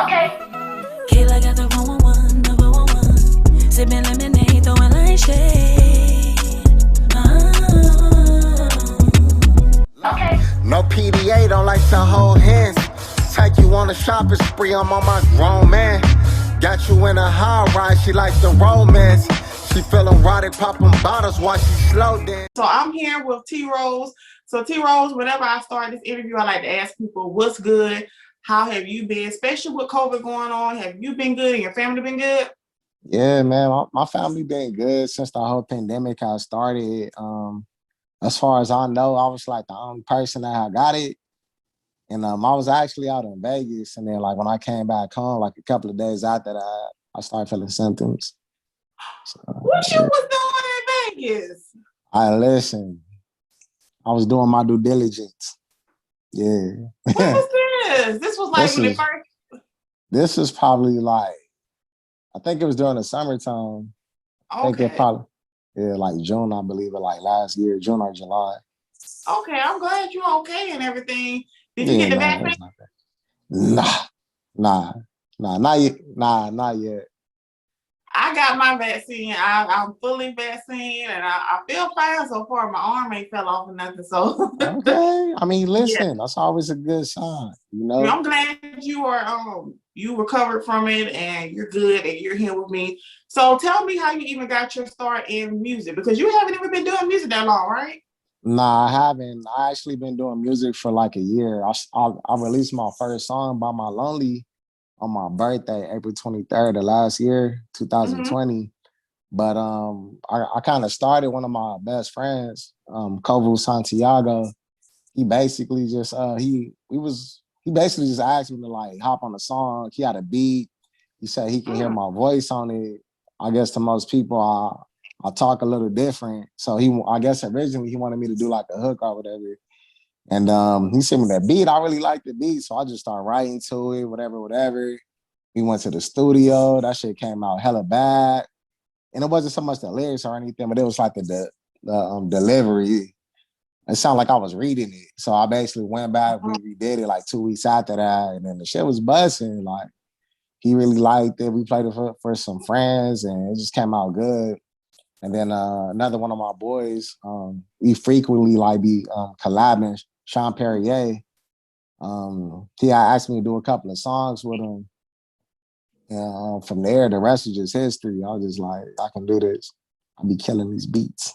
Okay. Kayla got the 111, the 411. Sipping lemonade, throwing light shade. Okay. No PDA, don't like to hold hands. Take you on a shopping spree, I'm on my grown man. Got you in a high ride, she likes the romance. She feel erotic, popping bottles while she slow dance. So I'm here with T-Rose. So T-Rose, whenever I start this interview, I like to ask people, what's good? How have you been? Especially with COVID going on, have you been good and your family been good? Yeah, man, my family been good since the whole pandemic has started. As far as I know, I was like the only person that had got it. And I was actually out in Vegas. And then like when I came back home, like a couple of days after that, I started feeling symptoms. So, What you was doing in Vegas? listen, I was doing my due diligence. Yeah. What was this? This was like when it first. This is probably like, I think it was during the summertime. I think it probably, like June, I believe it, like last year, June or July. Okay, I'm glad you're okay and everything. Did you get the vaccine? Not yet. I got my vaccine. I'm fully vaccinated, and I feel fine so far. My arm ain't fell off or nothing. So okay. I mean, listen, that's always a good sign, you know. I'm glad you are you recovered from it and you're good and you're here with me. So tell me how you even got your start in music, because you haven't even been doing music that long, right? Nah, I haven't. I actually been doing music for like a year. I released my first song, By My Lonely, on my birthday, April 23rd of last year, 2020. But I kind of started one of my best friends, Kovu Santiago. He basically just he basically just asked me to like hop on the song. He had a beat. He said he can hear my voice on it. I guess to most people I talk a little different. So I guess originally he wanted me to do like a hook or whatever. And he sent me that beat. I really liked the beat. So I just started writing to it, whatever. We went to the studio. That shit came out hella bad. And it wasn't so much the lyrics or anything, but it was like the delivery. It sounded like I was reading it. So I basically went back, we redid it like 2 weeks after that. And then the shit was buzzing. Like, he really liked it. We played it for some friends and it just came out good. And then another one of my boys, we frequently like be collabing, Sean Perrier. He asked me to do a couple of songs with him. And from there, the rest is just history. I was just like, I can do this. I'll be killing these beats.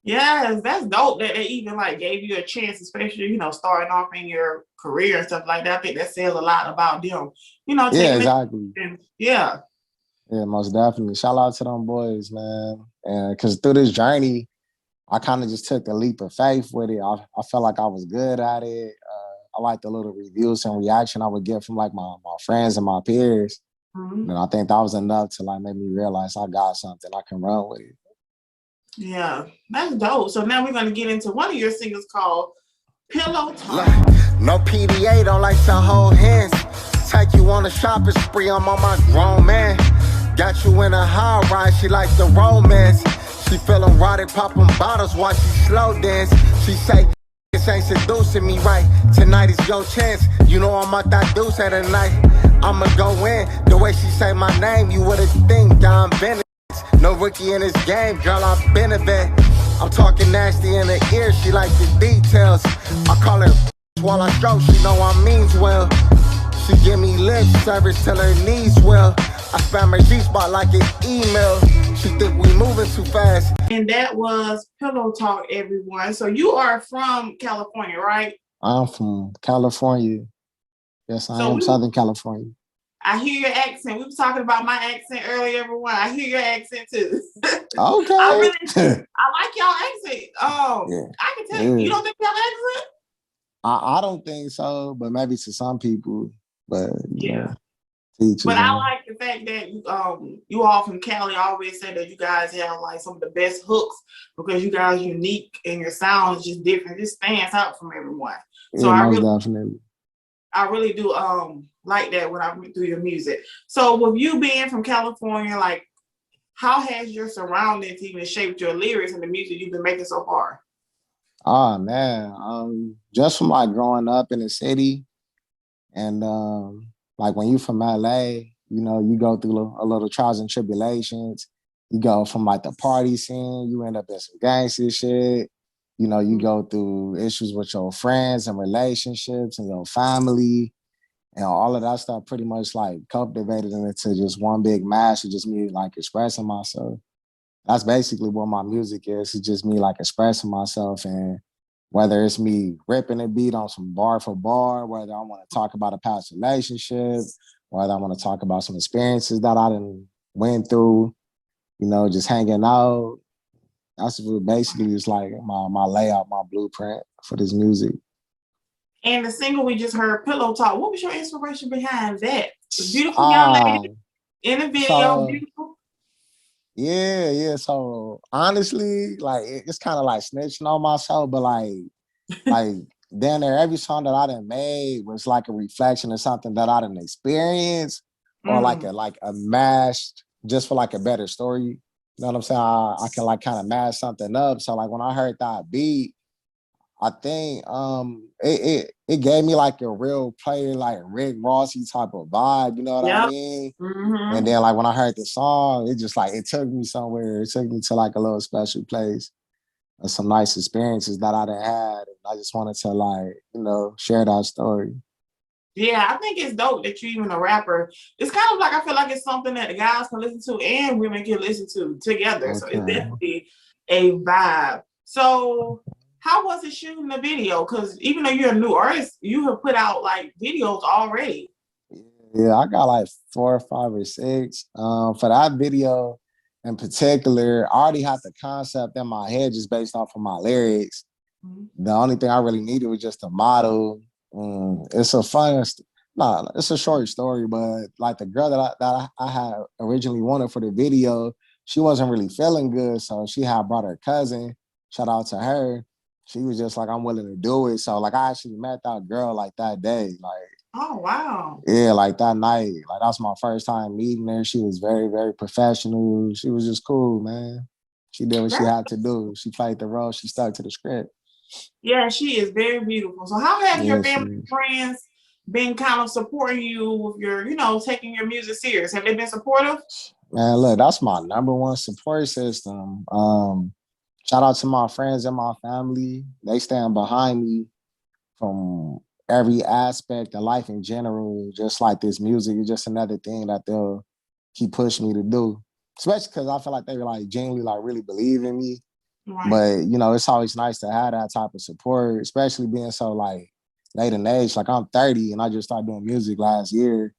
Yes, that's dope that they even like gave you a chance, especially, you know, starting off in your career and stuff like that. I think that says a lot about them, you know. Yeah, exactly. Yeah, most definitely. Shout out to them boys, man. And because through this journey, I kind of just took a leap of faith with it. I felt like I was good at it. I like the little reviews and reaction I would get from like my friends and my peers. And I think that was enough to like make me realize I got something I can run with. Yeah, that's dope. So now we're gonna get into one of your singles called Pillow Talk. No PDA, don't like to hold hands. Take you on a shopping spree, I'm on my grown man. Got you in a high ride, she likes the romance. She feel erotic, popping bottles while she slow dance. She say, this ain't seducing me right. Tonight is your chance. You know I'm out that deuce at a night. I'ma go in. The way she say my name, you would've think Don Bennett. No rookie in this game, girl, I've been a vet. I'm talking nasty in her ear, she like the details. I call her while I stroke, she know I means well. She give me lip service till her knees swell. I spam her G-spot like an email. She think we moving too fast. And that was Pillow Talk, everyone. So you are from California, right? I'm from California. Yes, I am Southern California. I hear your accent. We were talking about my accent earlier, everyone. I hear your accent too. Okay. I like y'all accent. I can tell you don't think y'all accent? I don't think so, but maybe to some people. But yeah. But I like the fact that you all from Cali always say that you guys have like some of the best hooks because you guys are unique and your sound is just different. It just stands out from everyone. So definitely. I really do like that when I read through your music. So with you being from California, like how has your surroundings even shaped your lyrics and the music you've been making so far? Oh man, just from like growing up in the city and like when you from LA, you know, you go through a little trials and tribulations. You go from like the party scene, you end up in some gangster shit. You know, you go through issues with your friends and relationships and your family and all of that stuff pretty much like cultivated into just one big mash of just me like expressing myself. That's basically what my music is. It's just me like expressing myself, and whether it's me ripping a beat on some bar for bar, whether I want to talk about a past relationship, whether I want to talk about some experiences that I done went through, you know, just hanging out. That's what basically is like my layout, my blueprint for this music. And the single we just heard, Pillow Talk, what was your inspiration behind that? The beautiful young lady in the video, so, beautiful. Yeah. So honestly, like it's kind of like snitching on myself, but like down there, every song that I done made was like a reflection of something that I done experienced, or like a mashed just for like a better story. You know what I'm saying? I can like kind of mash something up. So like when I heard that beat, I think it gave me like a real player like Rick Rossy type of vibe. You know what I mean? And then like when I heard the song, it just like it took me somewhere. It took me to like a little special place. Some nice experiences that I done had. And I just wanted to like, you know, share that story. Yeah, I think it's dope that you're even a rapper. It's kind of like, I feel like it's something that the guys can listen to and women can listen to together. Okay. So it's definitely a vibe. So how was it shooting the video? Because even though you're a new artist, you have put out like videos already. Yeah, I got like 4 or 5 or 6. For that video in particular, I already had the concept in my head just based off of my lyrics. The only thing I really needed was just a model. It's a fun, it's a short story, but like the girl that I had originally wanted for the video, she wasn't really feeling good, so she had brought her cousin. Shout out to her. She was just like, I'm willing to do it. So like I actually met that girl like that day, like. Oh, wow. Yeah, like that night, like that's my first time meeting her. She was very, very professional. She was just cool, man. She did what she had to do. She played the role. She stuck to the script. Yeah, she is very beautiful. So how have your family and friends been kind of supporting you with your, you know, taking your music serious? Have they been supportive? Man, look, that's my #1 support system. Shout out to my friends and my family. They stand behind me from every aspect of life in general. Just like this music is just another thing that they'll keep pushing me to do. Especially because I feel like they like genuinely like really believe in me. Right. But you know, it's always nice to have that type of support, especially being so like late in age. Like I'm 30 and I just started doing music last year.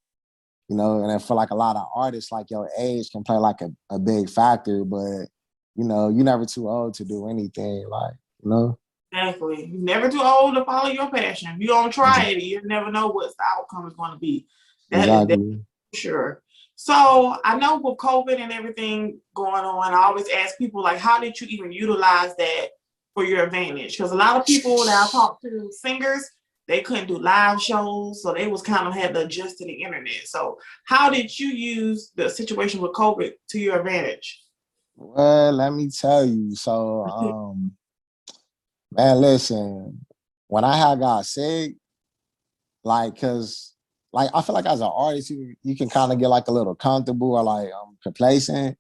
You know, and I feel like a lot of artists like your age can play like a big factor, but you know, you're never too old to do anything, like, you know? Exactly. You're never too old to follow your passion. If you don't try it, you never know what the outcome is going to be. That is for sure. So I know with COVID and everything going on, I always ask people like, how did you even utilize that for your advantage? Because a lot of people that I talk to, singers, they couldn't do live shows, so they was kind of had to adjust to the internet. So how did you use the situation with COVID to your advantage? Well, let me tell you. So, man, listen, when I had got sick, like, cause like I feel like as an artist, you can kind of get like a little comfortable or like complacent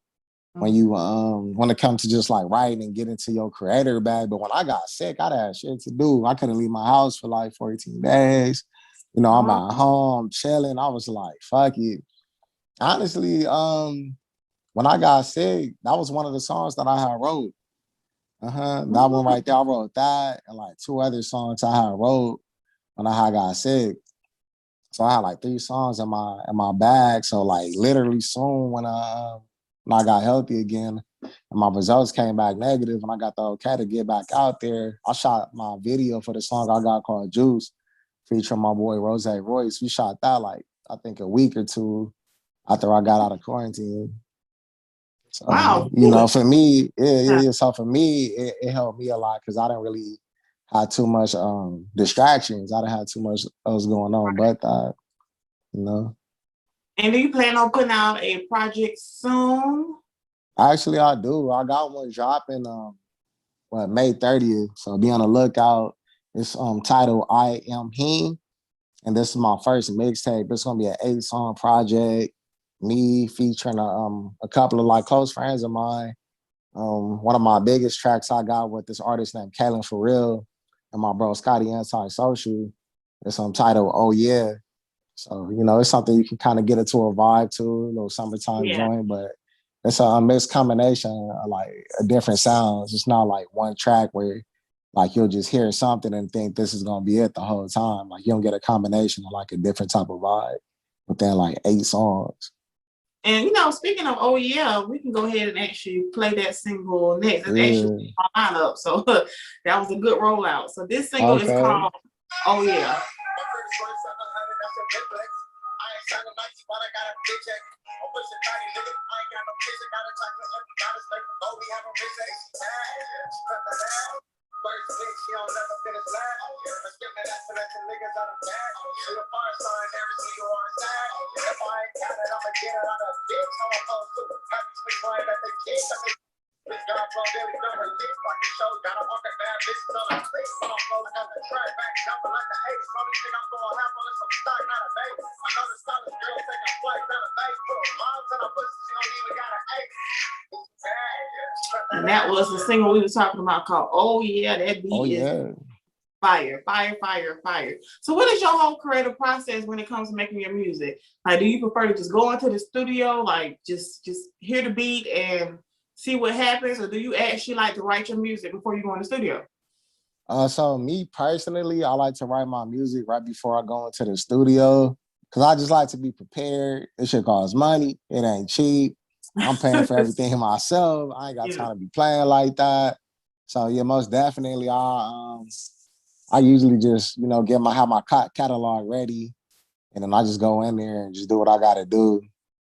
when you when it comes to just like writing and get into your creator bag. But when I got sick, I had shit to do. I couldn't leave my house for like 14 days. You know, I'm at home chilling. I was like, fuck it. Honestly, when I got sick, that was one of the songs that I had wrote. That one right there, I wrote that and like 2 other songs I had wrote when I had got sick. So I had like 3 songs in my bag. So like literally soon when I got healthy again and my results came back negative and I got the okay to get back out there, I shot my video for the song I got called Juice, featuring my boy Rose Royce. We shot that like I think a week or 2 after I got out of quarantine. So, wow. You know, for me, so for me, it helped me a lot because I didn't really have too much distractions. I didn't have too much else going on but that, you know. And do you plan on putting out a project soon? Actually, I do. I got one dropping May 30th. So be on the lookout. It's titled I Am He. And this is my first mixtape. It's gonna be an 8-song project. Me featuring a couple of like close friends of mine. One of my biggest tracks I got with this artist named Kalon for Real and my bro Scotty Antisocial. It's titled Oh Yeah. So, you know, it's something you can kind of get into a vibe to, a little summertime joint, but it's a mixed combination of like different sounds. It's not like one track where like you'll just hear something and think this is gonna be it the whole time. Like you don't get a combination of like a different type of vibe within like 8 songs. And you know, speaking of Oh Yeah, we can go ahead and actually play that single next. It's actually my lineup, so that was a good rollout. So this single is called Oh Yeah. And that was the single we were talking about called Oh Yeah. That beat is fire, fire, fire, fire. So what is your whole creative process when it comes to making your music? Like, do you prefer to just go into the studio, like just hear the beat and see what happens, or do you actually like to write your music before you go in the studio? So me personally, I like to write my music right before I go into the studio because I just like to be prepared. It should cost money. It ain't cheap. I'm paying for everything myself. I ain't got time to be playing like that. So yeah, most definitely, I usually just, you know, have my catalog ready, and then I just go in there and just do what I got to do.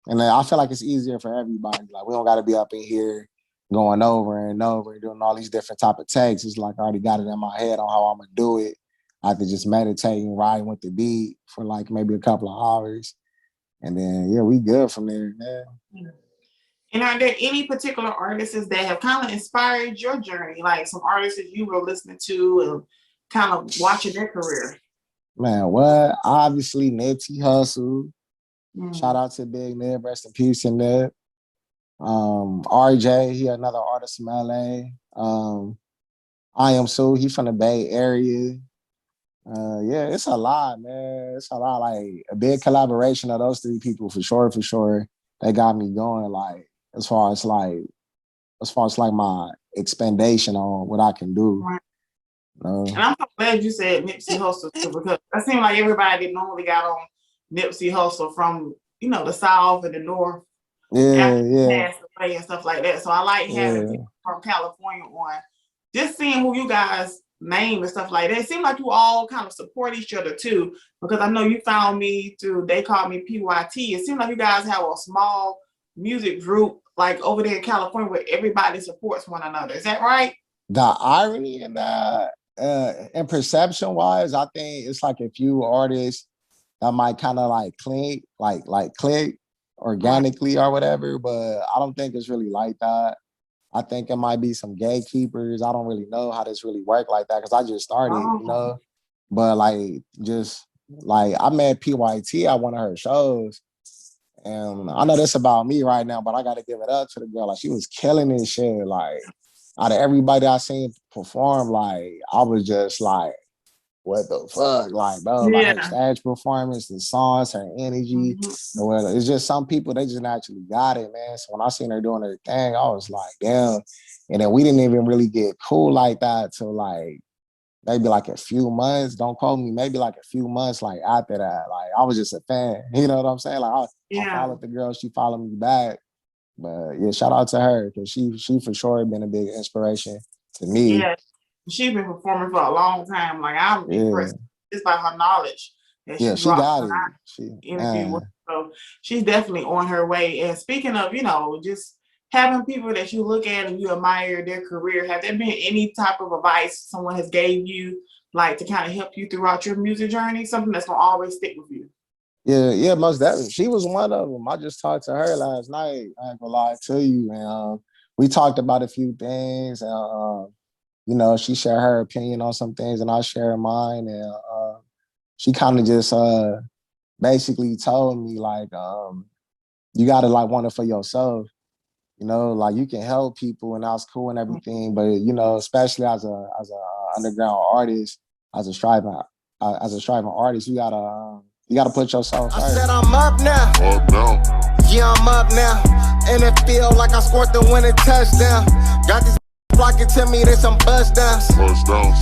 And then I feel like it's easier for everybody. Like we don't got to be up in here going over and over and doing all these different type of takes. It's like I already got it in my head on how I'm gonna do it. I have to just meditate and ride with the beat for like maybe a couple of hours, and then yeah, we good from there, man. And are there any particular artists that have kind of inspired your journey? Like some artists that you were listening to and kind of watching their career? Man, what? Obviously, Nipsey Hussle. Shout out to Big Nip, rest in peace in Nip. RJ, he another artist from LA. I Am Sue, he from the Bay Area. Yeah, it's a lot, man. It's a lot. Like a big collaboration of those 3 people for sure, for sure. They got me going. Like as far as like my expandation on what I can do. Right. And I'm so glad you said Nipsey Hussle too, because it seemed like everybody normally got on Nipsey Hussle from, you know, the South and the North. Passed away and stuff like that. So I like having people from California on, just seeing who you guys name and stuff like that. It seemed like you all kind of support each other too, because I know you found me through They Call Me PYT. It seems like you guys have a small music group like over there in California where everybody supports one another. Is that right? The irony in that, and perception wise, I think it's like a few artists that might kind of like click organically or whatever, but I don't think it's really like that. I think it might be some gatekeepers. I don't really know how this really work like that because I just started, you know. But like just like I met PYT at one of her shows. And I know this about me right now, but I gotta give it up to the girl. Like she was killing this shit. Like out of everybody I seen perform, like I was just like, what the fuck? Like, bro, like her stage performance, the songs, her energy. It's just some people, they just naturally got it, man. So when I seen her doing her thing, I was like, damn. And then we didn't even really get cool like that till like maybe like a few months. Don't quote me, maybe like a few months like after that. Like I was just a fan. You know what I'm saying? Like I followed the girl, she followed me back. But yeah, shout out to her because she for sure been a big inspiration to me. Yeah. She's been performing for a long time. Like I'm impressed just by her knowledge that she got it. So she's definitely on her way. And speaking of, you know, just having people that you look at and you admire their career, have there been any type of advice someone has gave you, like to kind of help you throughout your music journey? Something that's gonna always stick with you? Yeah, most definitely. She was one of them. I just talked to her last night. I ain't gonna lie to you, and we talked about a few things. And you know, she shared her opinion on some things, and I shared mine. And she kind of just basically told me like, you gotta like want it for yourself. You know, like you can help people and that's cool and everything, but you know, especially as a underground artist, as a striving artist, you gotta put yourself first. I said I'm up now. Up now. Yeah, I'm up now. And it feel like I scored the winning touchdown. Got these flocking to me, there's some buzz downs.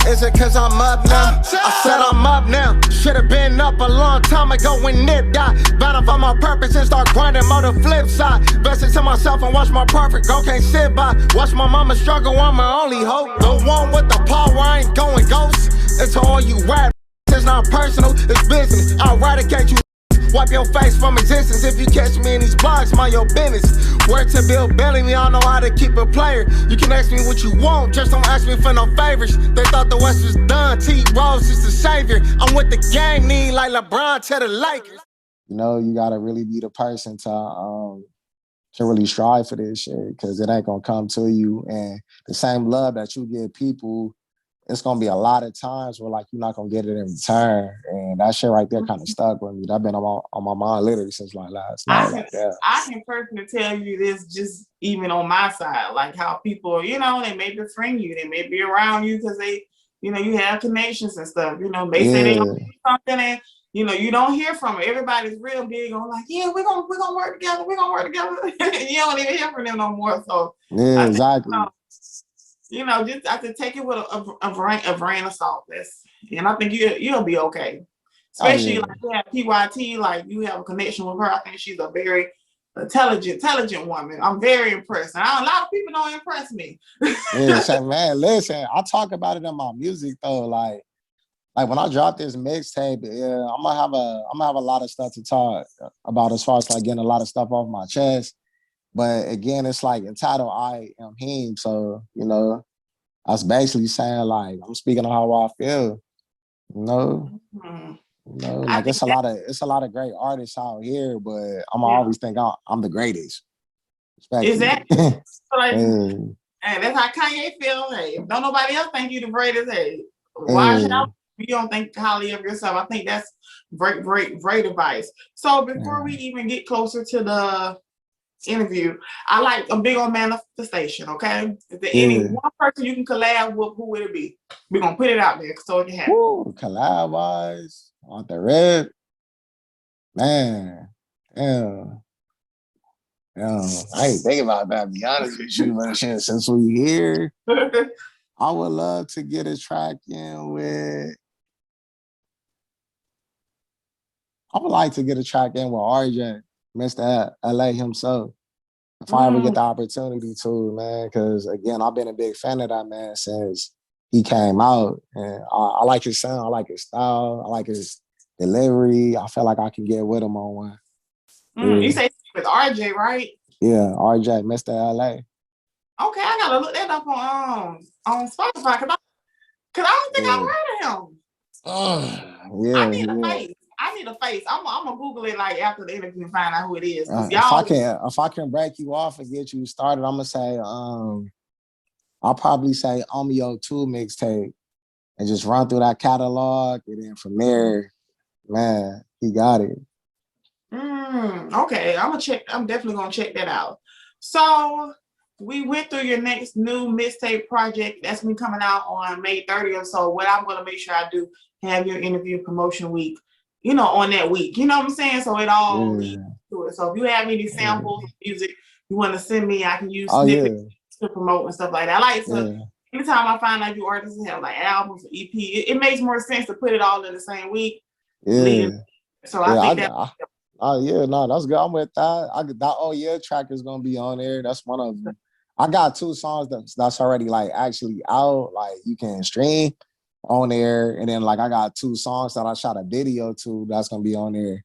Is it cause I'm up now? I said I'm up now. Should've been up a long time ago when Nip died. Bound to find my purpose and start grinding on the flip side. Vested to myself and watch my perfect go, can't sit by. Watch my mama struggle, I'm my only hope. The one with the power, I ain't going ghost. It's all you rap, it's not personal, it's business. I'll eradicate you. Wipe your face from existence. If you catch me in these blocks, mind your business. Word to Bill Bellamy, I know how to keep a player. You can ask me what you want, just don't ask me for no favors. They thought the West was done, T. Rose is the savior. I'm with the gang, need like LeBron to the Lakers. You know, you gotta really be the person to really strive for this shit, because it ain't gonna come to you. And the same love that you give people, it's gonna be a lot of times where like you're not gonna get it in return, and that shit right there kind of stuck with me. That been on my mind literally since like last night. I can personally tell you this, just even on my side, like how people, you know, they may befriend you, they may be around you because they, you know, you have connections and stuff. You know, they say they gonna do something, and you know, you don't hear from them. Everybody's real big on like, yeah, we're gonna work together, you don't even hear from them no more. So yeah, exactly. You know, just have to take it with a grain of salt. And I think you'll be okay. Especially like you have PYT, like you have a connection with her. I think she's a very intelligent woman. I'm very impressed. And a lot of people don't impress me. Yeah, so, man, listen, I talk about it in my music though. Like when I drop this mixtape, yeah, I'm gonna have a lot of stuff to talk about as far as like getting a lot of stuff off my chest. But again, it's like entitled I Am Him. So, you know, I was basically saying like I'm speaking on how I feel. You know? Mm-hmm. You know, like it's a lot of great artists out here, but I'm always think I'm the greatest. Exactly. Like, and that's how Kanye feel. Hey, if don't nobody else think you the greatest, hey, why should I? You don't think highly of yourself. I think that's great advice. So before we even get closer to the interview, I like a big old manifestation. Okay, if there any one person you can collab with, who would it be? We're gonna put it out there so it can happen. Collab wise, on the red, man, I ain't thinking about that, to be honest with you, but shit, since we here, I would love to get a track in with. I would like to get a track in with RJ, Mr. LA himself. If I ever get the opportunity to, man, because again, I've been a big fan of that man since he came out. And I like his sound, I like his style, I like his delivery. I feel like I can get with him on one. You say with RJ, right? Yeah, RJ, Mr. LA. Okay, I gotta look that up on Spotify because I don't think I've heard of him. I need a face. I'm gonna Google it like after the interview and find out who it is. If I can break you off and get you started, I'm gonna say I'll probably say Omeo 2 mixtape and just run through that catalog, and then from there, man, he got it. Okay, I'm definitely gonna check that out. So we went through your next new mixtape project that's been coming out on May 30th. So what I'm gonna make sure I do, have your interview promotion week, you know, on that week. You know what I'm saying? So it all leads to it. So if you have any samples of music you want to send me, I can use snippets to promote and stuff like that. I like to, anytime I find out you artists have like albums or EP, it makes more sense to put it all in the same week. So I think that's good. I'm with that. That Oh Yeah track is gonna be on there. That's one of them. I got 2 songs that's already like actually out, like you can stream on there, and then like I got 2 songs that I shot a video to that's gonna be on there,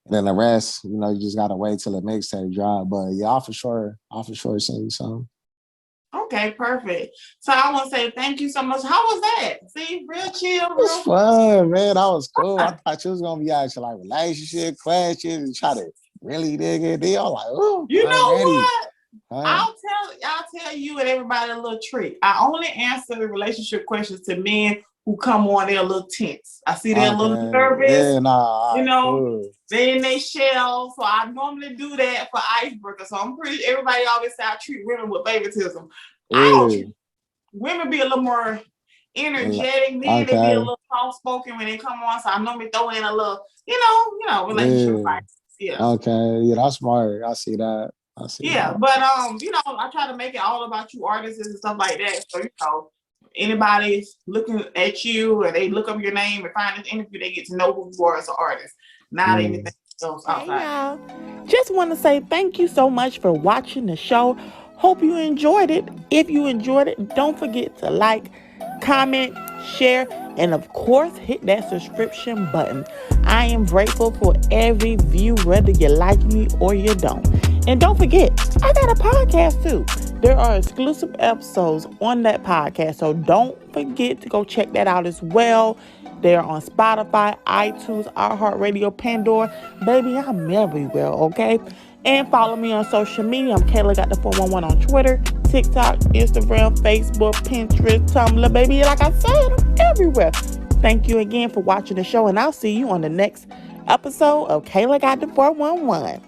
and then the rest, you know, you just gotta wait till the mixtape drop. But yeah, I'll for sure send you some. Okay, perfect. So I want to say thank you so much. How was that? See, real chill. It was fun, man. That was cool. I thought you was gonna be asking like relationship questions and try to really dig it. They all like, oh, you know what? I'll tell you and everybody a little trick. I only answer relationship questions to men who who come on, they're a little tense. I see they're a little nervous. Yeah, nah, you know, cool. They in their shell. So I normally do that for icebreaker. So I'm pretty, everybody always say I treat women with favoritism. Yeah. I don't, women be a little more energetic. Men, they be a little soft-spoken when they come on. So I normally throw in a little, relationship advice. Yeah. Okay. Yeah, that's smart. I see that. But I try to make it all about you artists and stuff like that. So, anybody's looking at you and they look up your name and find this interview, they get to know who you are as an artist, not anything else outside. Hey, y'all. Just want to say thank you so much for watching the show. Hope you enjoyed it. If you enjoyed it, don't forget to like, comment, share, and of course, hit that subscription button. I am grateful for every view, whether you like me or you don't. And don't forget, I got a podcast too. There are exclusive episodes on that podcast, so don't forget to go check that out as well. They're on Spotify, iTunes, iHeartRadio, Pandora. Baby, I'm everywhere, okay? And follow me on social media. I'm Kayla Got the 411 on Twitter, TikTok, Instagram, Facebook, Pinterest, Tumblr. Baby, like I said, I'm everywhere. Thank you again for watching the show, and I'll see you on the next episode of Kayla Got the 411.